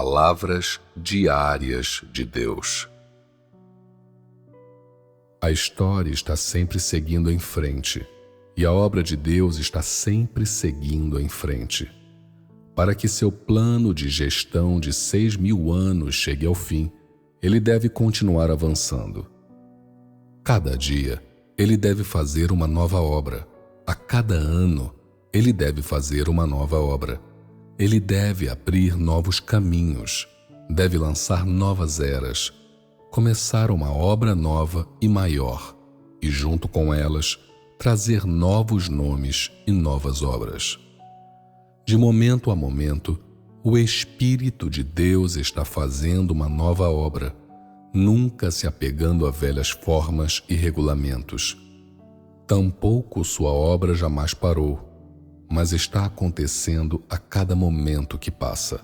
Palavras diárias de Deus. A história está sempre seguindo em frente, e a obra de Deus está sempre seguindo em frente. Para que seu plano de gestão de 6.000 anos chegue ao fim, ele deve continuar avançando. Cada dia, ele deve fazer uma nova obra. A cada ano, ele deve fazer uma nova obra. Ele deve abrir novos caminhos, deve lançar novas eras, começar uma obra nova e maior, e junto com elas, trazer novos nomes e novas obras. De momento a momento, o Espírito de Deus está fazendo uma nova obra, nunca se apegando a velhas formas e regulamentos. Tampouco sua obra jamais parou, mas está acontecendo a cada momento que passa.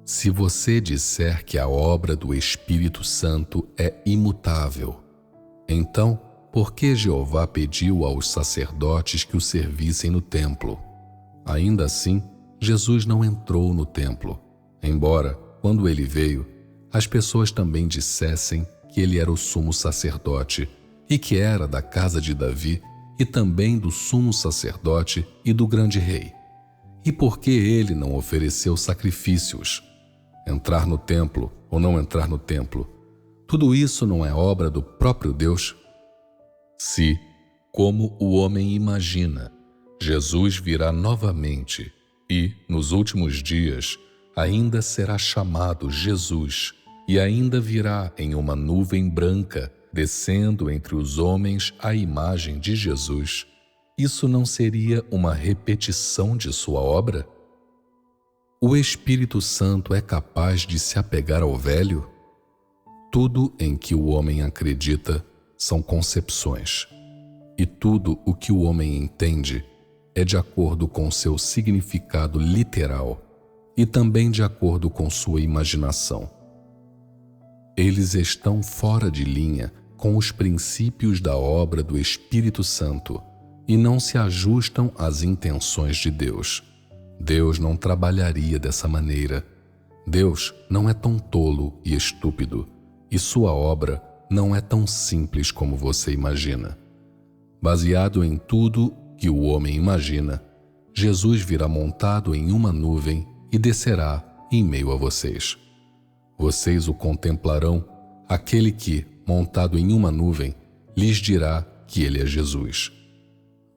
Se você disser que a obra do Espírito Santo é imutável, então, por que Jeová pediu aos sacerdotes que o servissem no templo? Ainda assim, Jesus não entrou no templo, embora, quando ele veio, as pessoas também dissessem que ele era o sumo sacerdote e que era da casa de Davi e também do sumo sacerdote e do grande rei. E por que ele não ofereceu sacrifícios? Entrar no templo ou não entrar no templo, tudo isso não é obra do próprio Deus? Se, como o homem imagina, Jesus virá novamente e, nos últimos dias, ainda será chamado Jesus e ainda virá em uma nuvem branca, descendo entre os homens a imagem de Jesus, isso não seria uma repetição de sua obra? O Espírito Santo é capaz de se apegar ao velho? Tudo em que o homem acredita são concepções, e tudo o que o homem entende é de acordo com seu significado literal e também de acordo com sua imaginação. Eles estão fora de linha com os princípios da obra do Espírito Santo e não se ajustam às intenções de Deus. Deus não trabalharia dessa maneira. Deus não é tão tolo e estúpido, e sua obra não é tão simples como você imagina. Baseado em tudo que o homem imagina, Jesus virá montado em uma nuvem e descerá em meio a vocês. Vocês o contemplarão, aquele que, montado em uma nuvem, lhes dirá que ele é Jesus.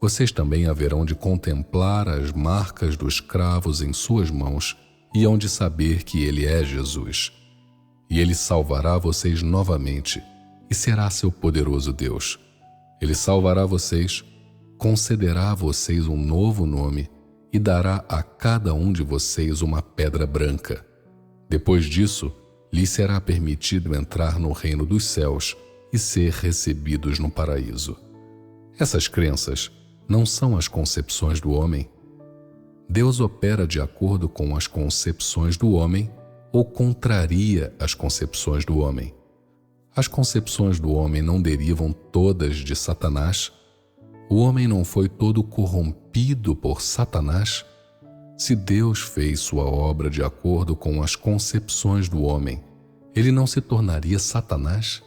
Vocês também haverão de contemplar as marcas dos cravos em suas mãos e hão de saber que ele é Jesus. E ele salvará vocês novamente e será seu poderoso Deus. Ele salvará vocês, concederá a vocês um novo nome e dará a cada um de vocês uma pedra branca. Depois disso, lhes será permitido entrar no reino dos céus e ser recebidos no paraíso. Essas crenças não são as concepções do homem. Deus opera de acordo com as concepções do homem ou contraria as concepções do homem. As concepções do homem não derivam todas de Satanás? O homem não foi todo corrompido por Satanás? Se Deus fez sua obra de acordo com as concepções do homem, ele não se tornaria Satanás?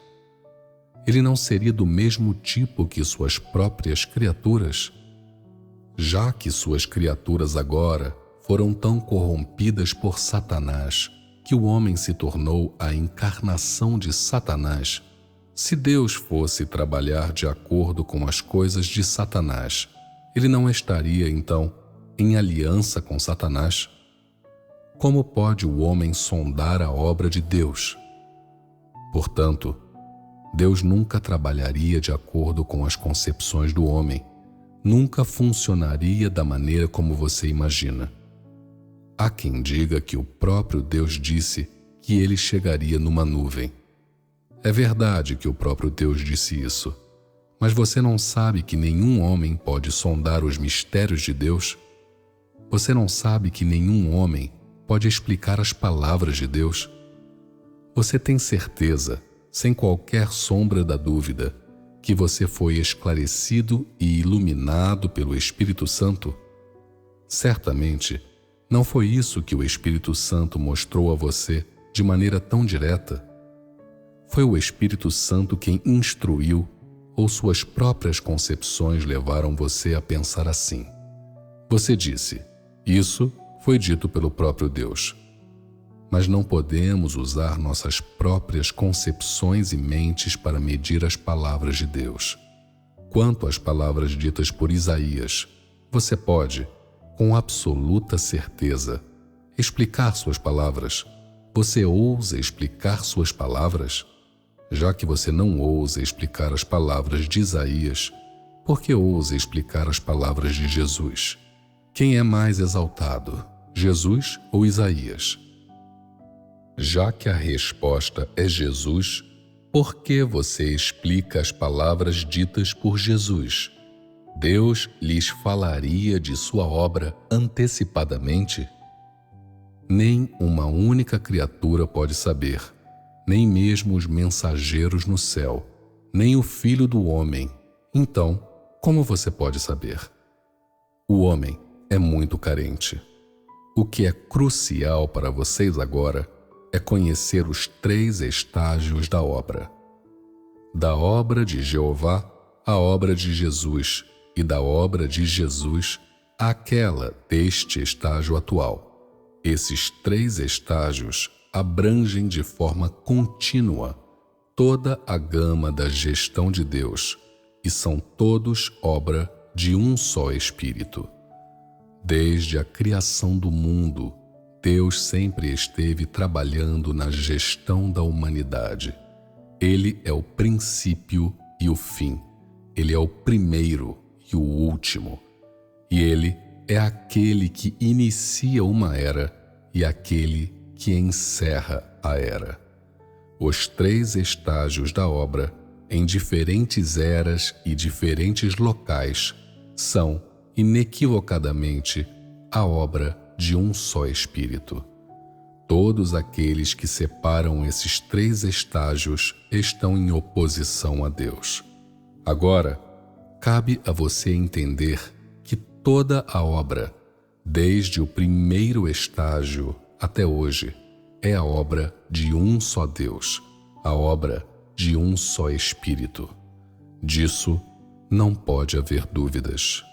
Ele não seria do mesmo tipo que suas próprias criaturas? Já que suas criaturas agora foram tão corrompidas por Satanás que o homem se tornou a encarnação de Satanás, se Deus fosse trabalhar de acordo com as coisas de Satanás, ele não estaria, então, em aliança com Satanás? Como pode o homem sondar a obra de Deus? Portanto, Deus nunca trabalharia de acordo com as concepções do homem, nunca funcionaria da maneira como você imagina. Há quem diga que o próprio Deus disse que ele chegaria numa nuvem. É verdade que o próprio Deus disse isso, mas você não sabe que nenhum homem pode sondar os mistérios de Deus? Você não sabe que nenhum homem pode explicar as palavras de Deus? Você tem certeza, sem qualquer sombra da dúvida, que você foi esclarecido e iluminado pelo Espírito Santo? Certamente, Não foi isso que o Espírito Santo mostrou a você de maneira tão direta? Foi o Espírito Santo quem instruiu, ou suas próprias concepções levaram você a pensar assim? Você disse, isso foi dito pelo próprio Deus. Mas não podemos usar nossas próprias concepções e mentes para medir as palavras de Deus. Quanto às palavras ditas por Isaías, você pode, com absoluta certeza, explicar suas palavras. Você ousa explicar suas palavras? Já que você não ousa explicar as palavras de Isaías, por que ousa explicar as palavras de Jesus? Quem é mais exaltado, Jesus ou Isaías? Já que a resposta é Jesus, por que você explica as palavras ditas por Jesus? Deus lhes falaria de sua obra antecipadamente? Nem uma única criatura pode saber, nem mesmo os mensageiros no céu, nem o Filho do Homem. Então, como você pode saber? O homem é muito carente. O que é crucial para vocês agora é conhecer os 3 estágios da obra. Da obra de Jeová à obra de Jesus, e da obra de Jesus àquela deste estágio atual. Esses 3 estágios abrangem de forma contínua toda a gama da gestão de Deus e são todos obra de um só Espírito. Desde a criação do mundo, Deus sempre esteve trabalhando na gestão da humanidade. Ele é o princípio e o fim. Ele é o primeiro e o último. E Ele é aquele que inicia uma era e aquele que encerra a era. Os 3 estágios da obra, em diferentes eras e diferentes locais, são, inequivocadamente, a obra de um só Espírito. Todos aqueles que separam esses 3 estágios estão em oposição a Deus. Agora, cabe a você entender que toda a obra, desde o primeiro estágio até hoje, é a obra de um só Deus, a obra de um só Espírito. Disso não pode haver dúvidas.